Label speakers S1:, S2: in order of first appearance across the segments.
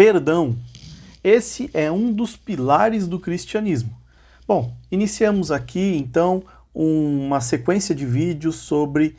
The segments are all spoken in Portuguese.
S1: Perdão. Esse é um dos pilares do cristianismo. Bom, iniciamos aqui então uma sequência de vídeos sobre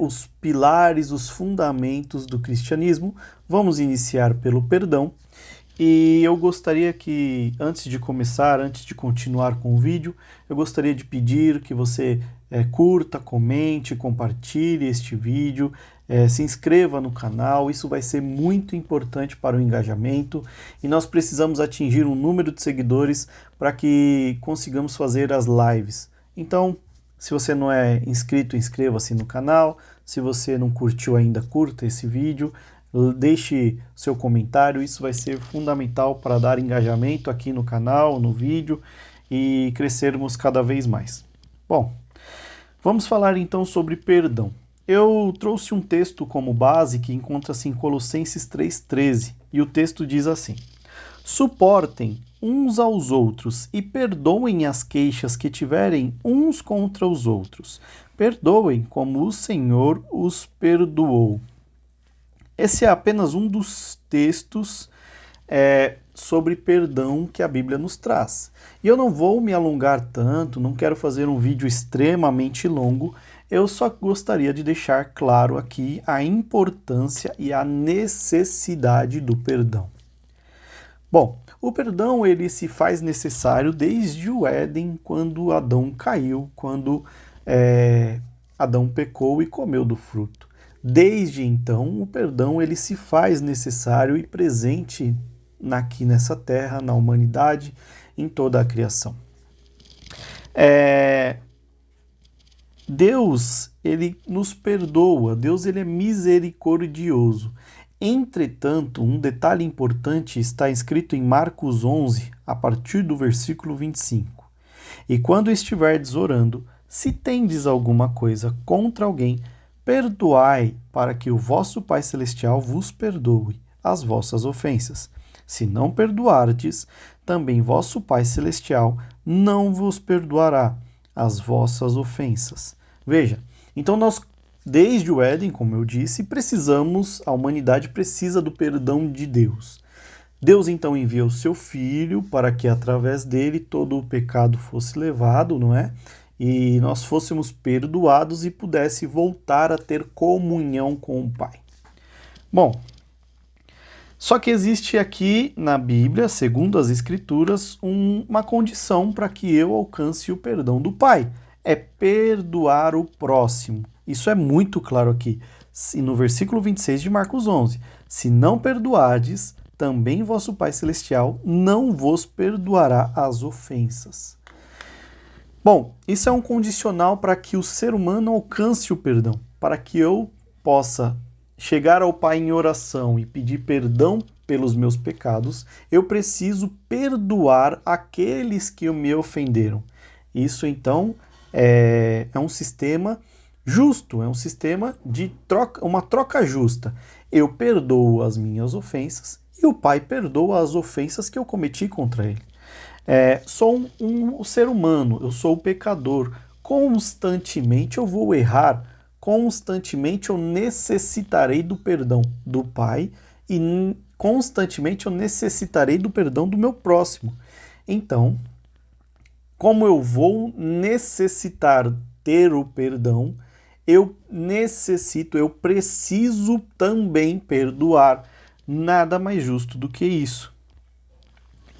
S1: os pilares, os fundamentos do cristianismo. Vamos iniciar pelo perdão. E eu gostaria que, antes de começar, antes de continuar com o vídeo, eu gostaria de pedir que você curta, comente, compartilhe este vídeo, se inscreva no canal, isso vai ser muito importante para o engajamento e nós precisamos atingir um número de seguidores para que consigamos fazer as lives. Então, se você não é inscrito, inscreva-se no canal, se você não curtiu ainda, curta esse vídeo, deixe seu comentário, isso vai ser fundamental para dar engajamento aqui no canal, no vídeo e crescermos cada vez mais. Bom, vamos falar então sobre perdão. Eu trouxe um texto como base que encontra-se em Colossenses 3,13 e o texto diz assim: suportem uns aos outros e perdoem as queixas que tiverem uns contra os outros. Perdoem como o Senhor os perdoou. Esse é apenas um dos textos sobre perdão que a Bíblia nos traz. E eu não vou me alongar tanto, não quero fazer um vídeo extremamente longo, eu só gostaria de deixar claro aqui a importância e a necessidade do perdão. Bom, o perdão ele se faz necessário desde o Éden, quando Adão caiu, quando Adão pecou e comeu do fruto. Desde então, o perdão ele se faz necessário e presente aqui nessa terra, na humanidade, em toda a criação. Deus, ele nos perdoa, Deus ele é misericordioso. Entretanto, um detalhe importante está escrito em Marcos 11, a partir do versículo 25. E quando estiverdes orando, se tendes alguma coisa contra alguém, perdoai, para que o vosso Pai Celestial vos perdoe as vossas ofensas. Se não perdoardes, também vosso Pai Celestial não vos perdoará as vossas ofensas. Veja, então nós, desde o Éden, como eu disse, a humanidade precisa do perdão de Deus. Deus então envia o seu Filho para que através dele todo o pecado fosse levado, não é? E nós fôssemos perdoados e pudesse voltar a ter comunhão com o Pai. Bom, só que existe aqui na Bíblia, segundo as Escrituras, uma condição para que eu alcance o perdão do Pai. É perdoar o próximo. Isso é muito claro aqui. No versículo 26 de Marcos 11. Se não perdoardes, também vosso Pai Celestial não vos perdoará as ofensas. Bom, isso é um condicional para que o ser humano alcance o perdão. Para que eu possa chegar ao Pai em oração e pedir perdão pelos meus pecados, eu preciso perdoar aqueles que me ofenderam. Isso então é um sistema justo, é um sistema de troca, uma troca justa. Eu perdoo as minhas ofensas e o Pai perdoa as ofensas que eu cometi contra ele. Sou um ser humano, eu sou o pecador. Constantemente eu vou errar, constantemente eu necessitarei do perdão do Pai e constantemente eu necessitarei do perdão do meu próximo. Então, como eu vou necessitar ter o perdão, eu preciso também perdoar. Nada mais justo do que isso.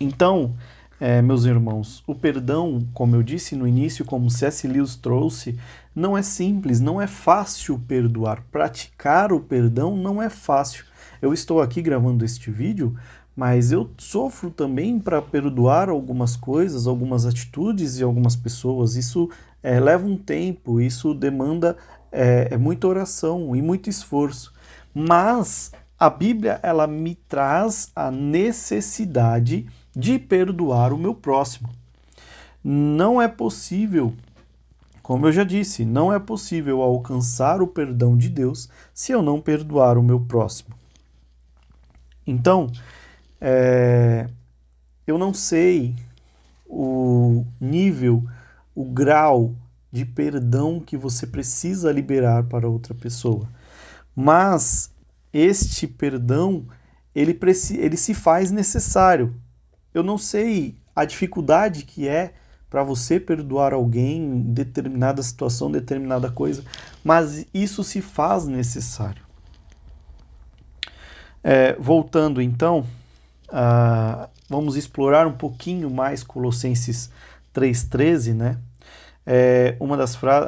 S1: Então, meus irmãos, o perdão, como eu disse no início, como C.S. Lewis trouxe, não é simples, não é fácil perdoar. Praticar o perdão não é fácil. Eu estou aqui gravando este vídeo, mas eu sofro também para perdoar algumas coisas, algumas atitudes e algumas pessoas. Isso leva um tempo, isso demanda muita oração e muito esforço. Mas a Bíblia ela me traz a necessidade de perdoar o meu próximo. Não é possível, como eu já disse, não é possível alcançar o perdão de Deus se eu não perdoar o meu próximo. Então, eu não sei o nível, o grau de perdão que você precisa liberar para outra pessoa, mas este perdão ele se faz necessário. Eu não sei a dificuldade que é para você perdoar alguém em determinada situação, determinada coisa, mas isso se faz necessário. Voltando então, vamos explorar um pouquinho mais Colossenses 3,13, né?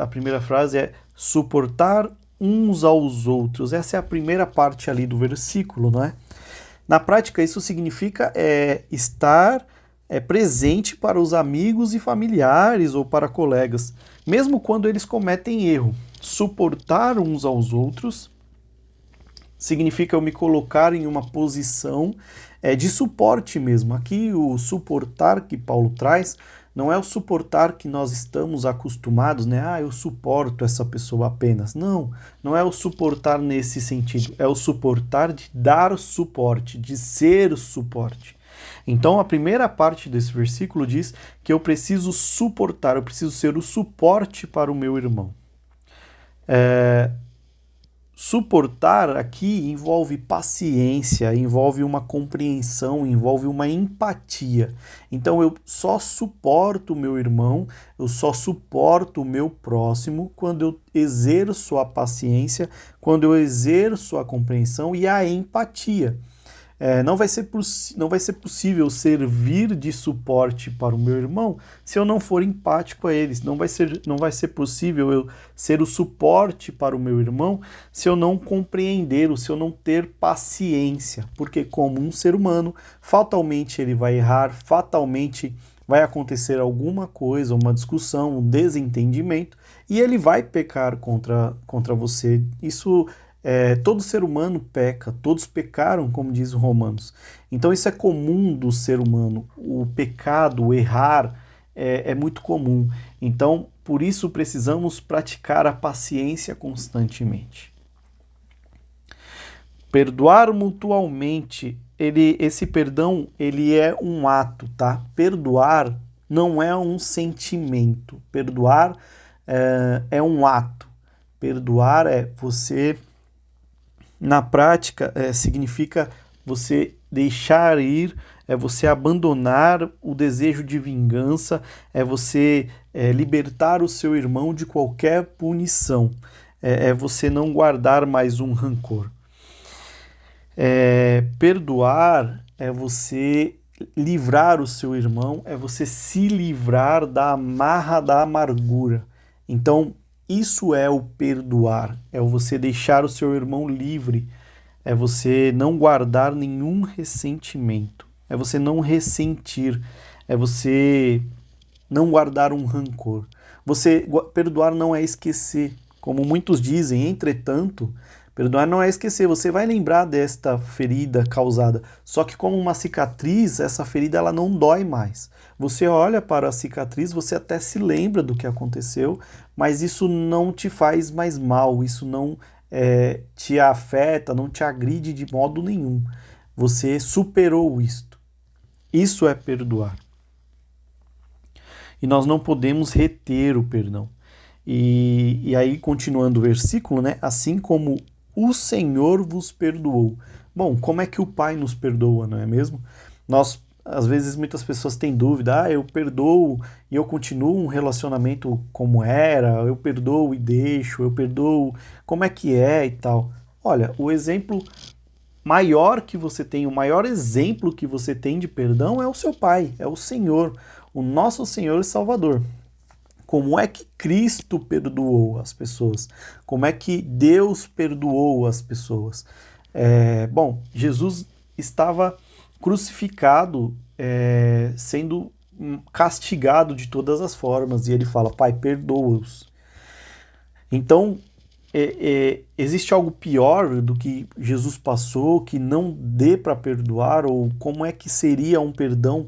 S1: A primeira frase é suportar uns aos outros. Essa é a primeira parte ali do versículo, não é? Na prática, isso significa estar presente para os amigos e familiares ou para colegas, mesmo quando eles cometem erro. Suportar uns aos outros significa eu me colocar em uma posição de suporte mesmo. Aqui o suportar que Paulo traz não é o suportar que nós estamos acostumados, né? Eu suporto essa pessoa apenas. Não, não é o suportar nesse sentido. É o suportar de dar suporte, de ser suporte. Então a primeira parte desse versículo diz que eu preciso suportar, eu preciso ser o suporte para o meu irmão. Suportar aqui envolve paciência, envolve uma compreensão, envolve uma empatia. Então eu só suporto o meu irmão, eu só suporto o meu próximo quando eu exerço a paciência, quando eu exerço a compreensão e a empatia. Não vai ser possível servir de suporte para o meu irmão se eu não for empático a eles. Não vai ser possível eu ser o suporte para o meu irmão se eu não compreender, se eu não ter paciência. Porque como um ser humano, fatalmente ele vai errar, fatalmente vai acontecer alguma coisa, uma discussão, um desentendimento, e ele vai pecar contra você. Isso todo ser humano peca, todos pecaram, como diz o Romanos. Então isso é comum do ser humano. O pecado, o errar, é muito comum. Então, por isso precisamos praticar a paciência constantemente. Perdoar mutualmente, esse perdão, ele é um ato, tá? Perdoar não é um sentimento. Perdoar é um ato. Perdoar é você... Na prática, significa você deixar ir, é você abandonar o desejo de vingança, é você libertar o seu irmão de qualquer punição, é você não guardar mais um rancor. Perdoar é você livrar o seu irmão, é você se livrar da amarra da amargura. Então, isso é o perdoar, é você deixar o seu irmão livre, é você não guardar nenhum ressentimento, é você não ressentir, é você não guardar um rancor. Perdoar não é esquecer, como muitos dizem, entretanto, perdoar não é esquecer, você vai lembrar desta ferida causada, só que como uma cicatriz, essa ferida ela não dói mais. Você olha para a cicatriz, você até se lembra do que aconteceu, mas isso não te faz mais mal, isso não te afeta, não te agride de modo nenhum. Você superou isto. Isso é perdoar. E nós não podemos reter o perdão. E aí, continuando o versículo, né? Assim como o Senhor vos perdoou. Bom, como é que o Pai nos perdoa, não é mesmo? Às vezes, muitas pessoas têm dúvida, eu perdoo e eu continuo um relacionamento como era, eu perdoo e deixo, eu perdoo, como é que é e tal. Olha, o exemplo maior que você tem, o maior exemplo que você tem de perdão é o seu Pai, é o Senhor, o nosso Senhor e Salvador. Como é que Cristo perdoou as pessoas? Como é que Deus perdoou as pessoas? Bom, Jesus estava crucificado, sendo castigado de todas as formas, e ele fala, Pai, perdoa-os. Então, existe algo pior do que Jesus passou, que não dê para perdoar, ou como é que seria um perdão?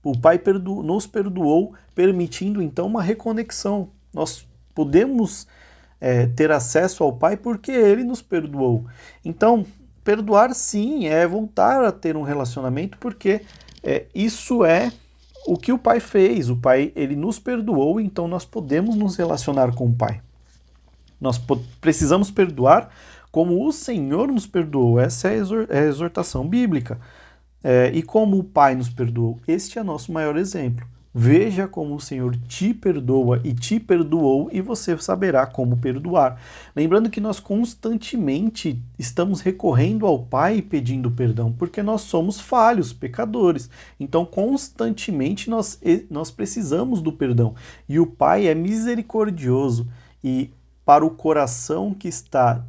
S1: O Pai nos perdoou, permitindo então uma reconexão. Nós podemos ter acesso ao Pai porque Ele nos perdoou. Então, perdoar sim é voltar a ter um relacionamento, porque isso é o que o Pai fez. O Pai, Ele nos perdoou, então nós podemos nos relacionar com o Pai. Nós precisamos perdoar como o Senhor nos perdoou. Essa é a exortação bíblica. E como o Pai nos perdoou. Este é nosso maior exemplo. Veja como o Senhor te perdoa e te perdoou, e você saberá como perdoar. Lembrando que nós constantemente estamos recorrendo ao Pai pedindo perdão, porque nós somos falhos, pecadores. Então, constantemente nós precisamos do perdão. E o Pai é misericordioso, e para o coração que está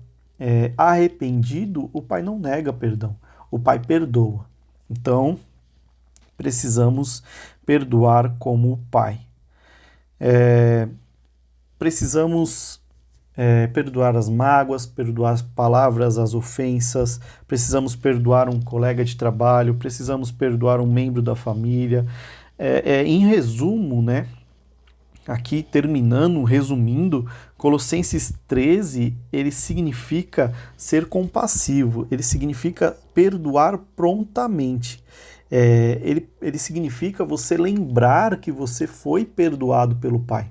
S1: arrependido, o Pai não nega perdão, o Pai perdoa. Então, precisamos perdoar como o Pai. Precisamos perdoar as mágoas, perdoar as palavras, as ofensas, precisamos perdoar um colega de trabalho, precisamos perdoar um membro da família. Em resumo, né? Aqui terminando, resumindo, Colossenses 13, ele significa ser compassivo, ele significa perdoar prontamente. Ele significa você lembrar que você foi perdoado pelo Pai.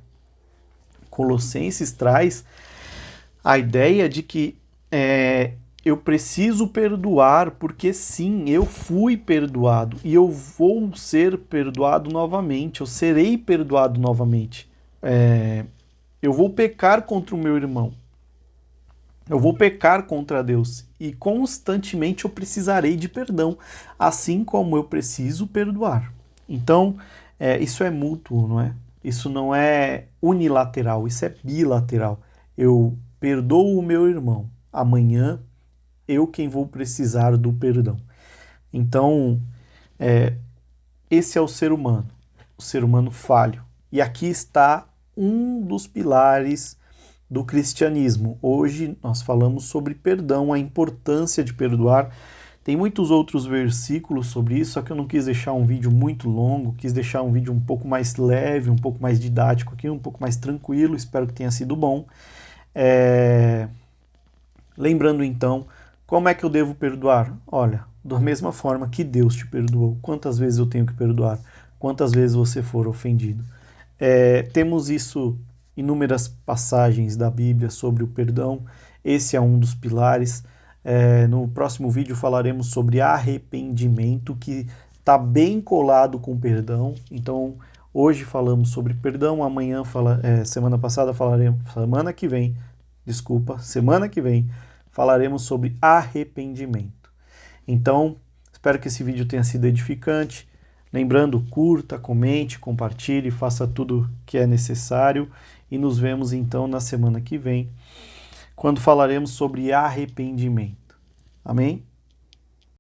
S1: Colossenses traz a ideia de que eu preciso perdoar porque sim, eu fui perdoado e eu vou ser perdoado novamente, eu serei perdoado novamente. Eu vou pecar contra o meu irmão, eu vou pecar contra Deus e constantemente eu precisarei de perdão, assim como eu preciso perdoar. Então, isso é mútuo, não é? Isso não é unilateral, isso é bilateral. Eu perdoo o meu irmão, amanhã eu quem vou precisar do perdão. Então, esse é o ser humano falho. E aqui está um dos pilares do cristianismo. Hoje nós falamos sobre perdão, a importância de perdoar. Tem muitos outros versículos sobre isso, só que eu não quis deixar um vídeo muito longo, quis deixar um vídeo um pouco mais leve, um pouco mais didático aqui, um pouco mais tranquilo, espero que tenha sido bom. Lembrando então, como é que eu devo perdoar? Olha, da mesma forma que Deus te perdoou. Quantas vezes eu tenho que perdoar? Quantas vezes você for ofendido? Temos isso, inúmeras passagens da Bíblia sobre o perdão. Esse é um dos pilares. No próximo vídeo falaremos sobre arrependimento, que está bem colado com perdão. Então, hoje falamos sobre perdão, amanhã, semana que vem, falaremos sobre arrependimento. Então, espero que esse vídeo tenha sido edificante. Lembrando, curta, comente, compartilhe, faça tudo que é necessário e nos vemos então na semana que vem, quando falaremos sobre arrependimento. Amém?